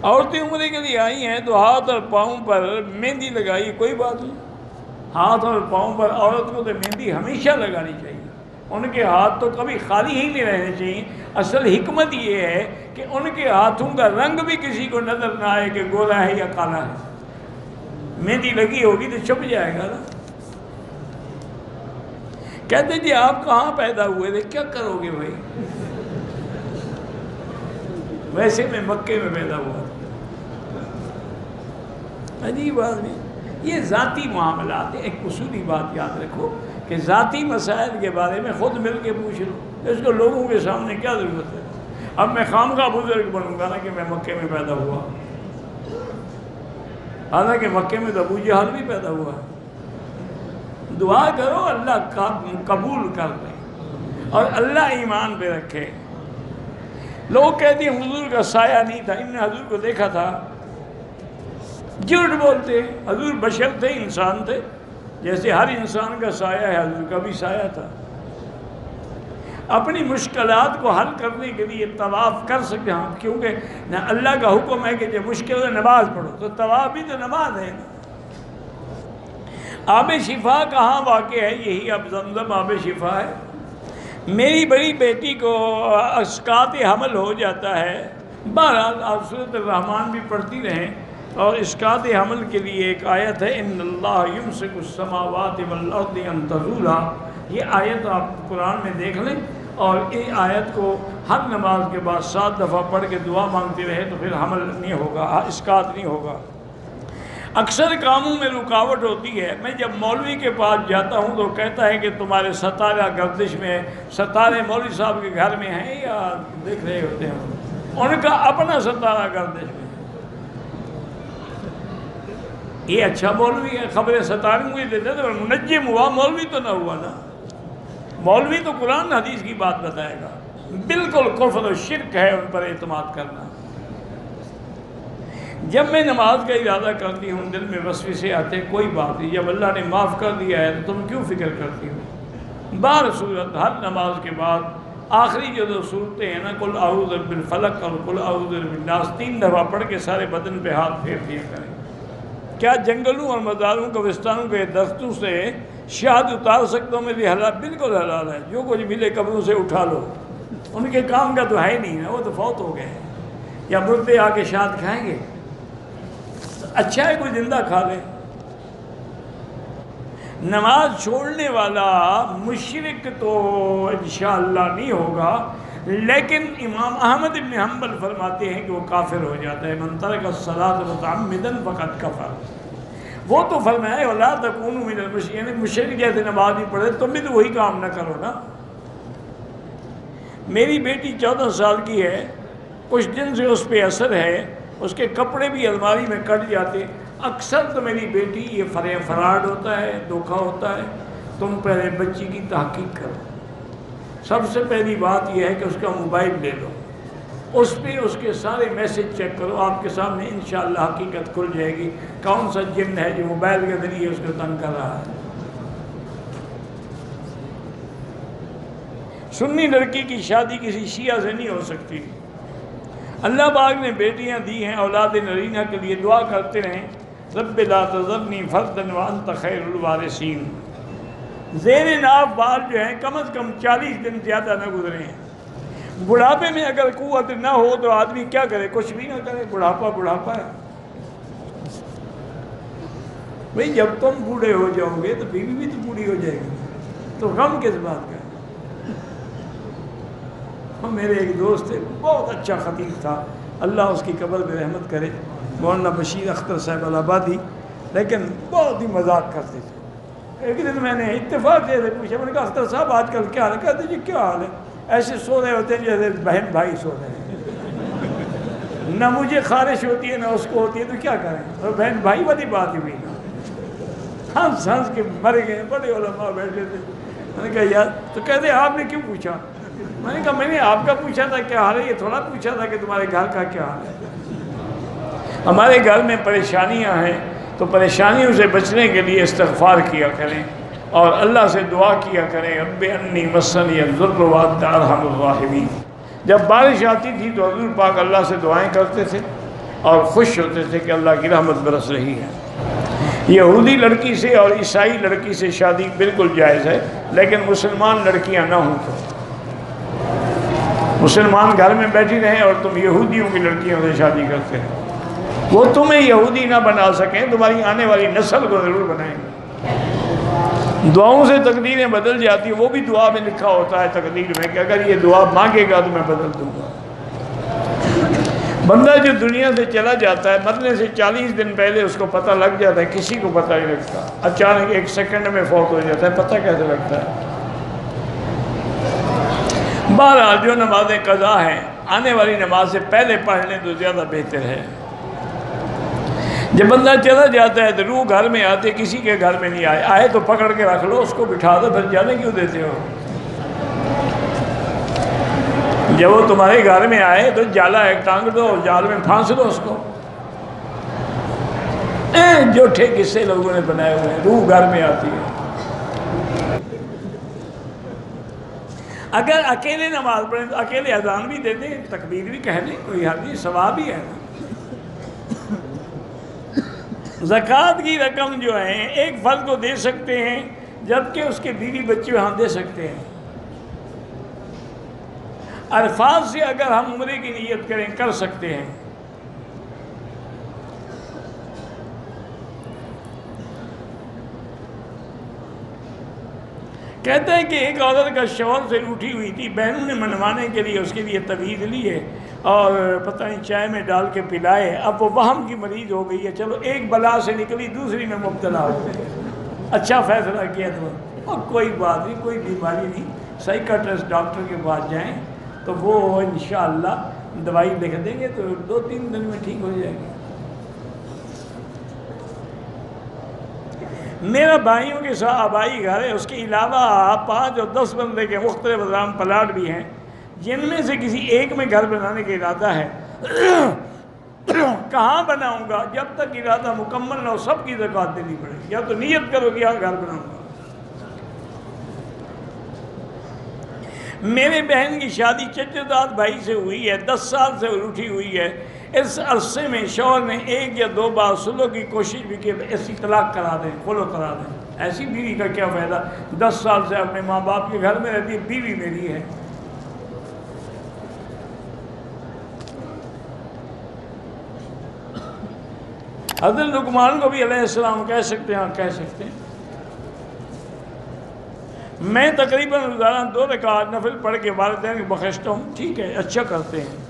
عورتیں عمرے کے لیے آئی ہیں تو ہاتھ اور پاؤں پر مہندی لگائی، کوئی بات نہیں، ہاتھ اور پاؤں پر عورت کو تو مہندی ہمیشہ لگانی چاہیے، ان کے ہاتھ تو کبھی خالی ہی نہیں رہنے چاہیے۔ اصل حکمت یہ ہے کہ ان کے ہاتھوں کا رنگ بھی کسی کو نظر نہ آئے کہ گورا ہے یا کالا ہے، مہندی لگی ہوگی تو چھپ جائے گا نا۔ کہتے جی آپ کہاں پیدا ہوئے تھے؟ کیا کرو گے بھائی، ویسے میں مکے میں پیدا ہوا تھا۔ عجیب بات نہیں، یہ ذاتی معاملات ہیں۔ ایک اصولی بات یاد رکھو کہ ذاتی مسائل کے بارے میں خود مل کے پوچھ لو، اس کو لوگوں کے سامنے کیا ضرورت ہے؟ اب میں خامخواہ بزرگ بنوں گا نا کہ میں مکے میں پیدا ہوا، حالانکہ مکے میں تو ابو جہل بھی پیدا ہوا ہے۔ دعا کرو اللہ قبول کر لے اور اللہ ایمان پہ رکھے۔ لوگ کہتے ہیں حضور کا سایہ نہیں تھا، انہوں نے حضور کو دیکھا تھا، جھوٹ بولتے ہیں۔ حضور بشر تھے، انسان تھے، جیسے ہر انسان کا سایہ ہے، حضور کا بھی سایہ تھا۔ اپنی مشکلات کو حل کرنے کے لیے طواف کر سکتے ہیں، کیونکہ اللہ کا حکم ہے کہ جب مشکل ہے نماز پڑھو، تو طواف بھی تو نماز ہے نا۔ آب شفا کہاں واقع ہے؟ یہی اب زمزم آب شفا ہے۔ میری بڑی بیٹی کو اسقاط حمل ہو جاتا ہے، بہرحال آپ سورۃ الرحمن بھی پڑھتی رہیں، اور اسقاط حمل کے لیے ایک آیت ہے ان اللہ یمسک السماوات والارض ان تزولا۔ یہ آیت آپ قرآن میں دیکھ لیں، اور اس آیت کو ہر نماز کے بعد 7 دفعہ پڑھ کے دعا مانگتے رہے تو پھر حمل نہیں ہوگا، اسقاط نہیں ہوگا۔ اکثر کاموں میں رکاوٹ ہوتی ہے۔ میں جب مولوی کے پاس جاتا ہوں تو کہتا ہے کہ تمہارے ستارہ گردش میں، ستارے مولوی صاحب کے گھر میں ہیں یا دیکھ رہے ہوتے ہیں، ان کا اپنا ستارہ گردش میں۔ یہ اچھا مولوی ہے، خبریں ستارے مجھے دیتے تو منجم ہوا، مولوی تو نہ ہوا نا۔ مولوی تو قرآن حدیث کی بات بتائے گا۔ بالکل کفر و شرک ہے ان پر اعتماد کرنا۔ جب میں نماز کا ارادہ کرتی ہوں دل میں وسوسے آتے، کوئی بات نہیں، جب اللہ نے معاف کر دیا ہے تو تم کیوں فکر کرتی ہو؟ بار صورت ہر نماز کے بعد آخری جو 2 صورتیں ہیں نا، قل اعوذ بالفلق اور قل اعوذ بالناس، 3 دفعہ پڑھ کے سارے بدن پہ ہاتھ پھیر دیا کریں۔ کیا جنگلوں اور مزاروں قبرستانوں کے درختوں سے شہد اتار سکتا ہوں؟ میری حلال، بالکل حلال ہے، جو کچھ ملے قبروں سے اٹھا لو، ان کے کام کا تو ہے ہی نہیں نا، وہ تو فوت ہو گئے ہیں۔ یا مردے آ کے شہد کھائیں گے؟ اچھا ہے کوئی زندہ کھا لے۔ نماز چھوڑنے والا مشرک تو انشاءاللہ نہیں ہوگا، لیکن امام احمد بن حنبل فرماتے ہیں کہ وہ کافر ہو جاتا ہے۔ من ترک الصلاۃ متعمدا فقد کفر۔ وہ تو فرمایا ولا تکونوا من المشرکین، یعنی مشرک جیسے نماز نہیں پڑھے تم بھی تو وہی کام نہ کرو نا۔ میری بیٹی 14 سال کی ہے، کچھ دن سے اس پہ اثر ہے، اس کے کپڑے بھی الماری میں کٹ جاتے۔ اکثر تو میری بیٹی یہ فراڈ ہوتا ہے، دھوکہ ہوتا ہے۔ تم پہلے بچی کی تحقیق کرو، سب سے پہلی بات یہ ہے کہ اس کا موبائل لے لو، اس پہ اس کے سارے میسج چیک کرو، آپ کے سامنے انشاءاللہ حقیقت کھل جائے گی کون سا جن ہے جو موبائل کے ذریعے اس کو تنگ کر رہا ہے۔ سنی لڑکی کی شادی کسی شیعہ سے نہیں ہو سکتی۔ اللہ پاک نے بیٹیاں دی ہیں، اولاد نرینہ کے لیے دعا کرتے رہیں، رب لا تذرنی فردا وانت خیر الوارثین۔ زیر ناف بال جو ہیں کم از کم 40 دن زیادہ نہ گزرے ہیں۔ بڑھاپے میں اگر قوت نہ ہو تو آدمی کیا کرے؟ کچھ بھی نہ کرے، بڑھاپا ہے۔ بھئی جب تم بوڑھے ہو جاؤ گے تو بیوی بھی تو بوڑھی ہو جائے گی، تو غم کس بات کا ہے؟ میرے ایک دوست تھے، بہت اچھا خطیب تھا، اللہ اس کی قبر میں رحمت کرے، مولانا بشیر اختر صاحب الہٰبادی، لیکن بہت ہی مذاق کرتے تھے۔ ایک دن میں نے اتفاق سے پوچھا، میں نے کہا اختر صاحب آج کل کیا حال ہے؟ کہتے جی کیا حال ہے، ایسے سو رہے ہوتے ہیں جیسے بہن بھائی سو رہے ہیں، نہ مجھے خارش ہوتی ہے نہ اس کو ہوتی ہے، تو کیا کریں؟ اور بہن بھائی والی بات ہی ہوئی، ہنس کے مر گئے، بڑے علماء بیٹھے تھے۔ میں نے کہا یار، تو کہتے آپ نے کیوں پوچھا؟ میں نے کہا میں نے آپ کا پوچھا تھا کیا حال ہے، یہ تھوڑا پوچھا تھا کہ تمہارے گھر کا کیا حال ہے۔ ہمارے گھر میں پریشانیاں ہیں تو پریشانیوں سے بچنے کے لیے استغفار کیا کریں اور اللہ سے دعا کیا کریں، رب انی مسنی الضر وانت ارحم الراحمین۔ جب بارش آتی تھی تو حضور پاک اللہ سے دعائیں کرتے تھے، اور خوش ہوتے تھے کہ اللہ کی رحمت برس رہی ہے۔ یہودی لڑکی سے اور عیسائی لڑکی سے شادی بالکل جائز ہے، لیکن مسلمان لڑکیاں نہ ہوں تو۔ مسلمان گھر میں بیٹھی رہیں اور تم یہودیوں کی لڑکیوں سے شادی کرتے ہیں، وہ تمہیں یہودی نہ بنا سکیں، تمہاری آنے والی نسل کو ضرور بنائیں گے۔ دعاؤں سے تقدیریں بدل جاتی ہیں، وہ بھی دعا میں لکھا ہوتا ہے تقدیر میں کہ اگر یہ دعا مانگے گا تو میں بدل دوں گا۔ بندہ جو دنیا سے چلا جاتا ہے، مرنے سے 40 دن پہلے اس کو پتہ لگ جاتا ہے، کسی کو پتہ نہیں لگتا، اچانک 1 سیکنڈ میں فوت ہو جاتا ہے، پتہ کیسے لگتا ہے؟ بہرحال جو نمازیں قضا ہیں آنے والی نماز سے پہلے پڑھ لیں تو زیادہ بہتر ہے۔ جب بندہ چلا جاتا ہے تو روح گھر میں آتے، کسی کے گھر میں نہیں آئے تو پکڑ کے رکھ لو، اس کو بٹھا دو، پھر جانے کیوں دیتے ہو؟ جب وہ تمہارے گھر میں آئے تو جالا ایک ٹانگ دو اور جال میں پھانس دو اس کو۔ جھوٹے قصے لوگوں نے بنائے ہوئے ہیں، روح گھر میں آتی ہے۔ اگر اکیلے نماز پڑھیں تو اکیلے اذان بھی دے دیں، تکبیر بھی کہہ دیں، کوئی حرج نہیں، ثواب ہی ہے۔ زکوٰۃ کی رقم جو ہے ایک فرد کو دے سکتے ہیں، جبکہ اس کے بیوی بچے وہاں دے سکتے ہیں۔ عرفات سے اگر ہم عمرے کی نیت کریں کر سکتے ہیں۔ کہتا ہے کہ ایک عورت کا شوہر سے روٹھی ہوئی تھی، بہنوں نے منوانے کے لیے اس کے لیے تویز لی ہے اور پتہ نہیں چائے میں ڈال کے پلائے، اب وہ وہم کی مریض ہو گئی ہے، چلو ایک بلا سے نکلی دوسری میں مبتلا ہو گئی۔ اچھا فیصلہ کیا تو، اور کوئی بات نہیں، کوئی بیماری نہیں، سائیکٹرسٹ ڈاکٹر کے پاس جائیں تو وہ انشاءاللہ دوائی لکھ دیں گے تو 2-3 دن میں ٹھیک ہو جائے گی۔ میرا بھائیوں کے ساتھ آبائی گھر ہے، اس کے علاوہ 5 اور 10 بندے کے مختلف اضام پلاٹ بھی ہیں، جن میں سے کسی ایک میں گھر بنانے کا ارادہ ہے۔ کہاں بناؤں گا؟ جب تک ارادہ مکمل نہ ہو سب کی زکوٰۃ دینی پڑے گی، یا تو نیت کرو کہ یہاں گھر بناؤں گا۔ میرے بہن کی شادی چچا بھائی سے ہوئی ہے، 10 سال سے روٹھی ہوئی ہے، اس عرصے میں شوہر نے 1 یا 2 بار صلح کی کوشش بھی کی، ایسی طلاق کرا دیں، خلع کرا دیں۔ ایسی بیوی کا کیا فائدہ؟ 10 سال سے اپنے ماں باپ کے گھر میں رہتی ہے، بیوی میری ہے۔ حضرت لقمان کو بھی علیہ السلام کہہ سکتے ہیں، کہہ سکتے ہیں میں تقریباً روزانہ 2 رکعت نفل پڑھ کے والدین کو بخشتا ہوں، ٹھیک ہے، اچھا کرتے ہیں۔